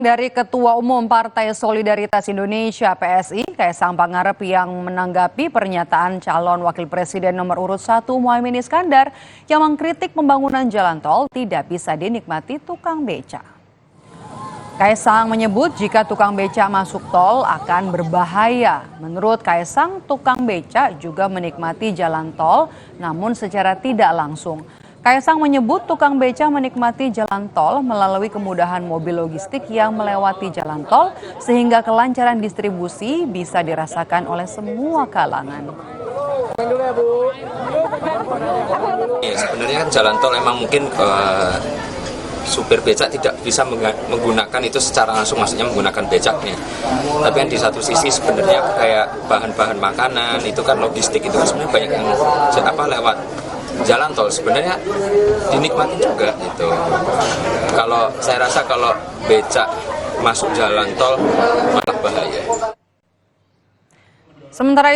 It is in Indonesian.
Dari Ketua Umum Partai Solidaritas Indonesia (PSI), Kaisang Pangarep yang menanggapi pernyataan calon Wakil Presiden nomor urut 1 Muhaimin Iskandar yang mengkritik pembangunan jalan tol tidak bisa dinikmati tukang beca. Kaisang menyebut jika tukang beca masuk tol akan berbahaya. Menurut Kaisang, tukang beca juga menikmati jalan tol namun secara tidak langsung. Kaisang menyebut tukang beca menikmati jalan tol melalui kemudahan mobil logistik yang melewati jalan tol sehingga kelancaran distribusi bisa dirasakan oleh semua kalangan. Ya, sebenarnya jalan tol emang mungkin supir becak tidak bisa menggunakan itu secara langsung, maksudnya menggunakan becaknya. Tapi kan di satu sisi sebenarnya kayak bahan-bahan makanan itu kan logistik itu kan sebenarnya banyak yang lewat jalan tol sebenarnya dinikmati juga gitu. Kalau saya rasa kalau becak masuk jalan tol malah bahaya. Sementara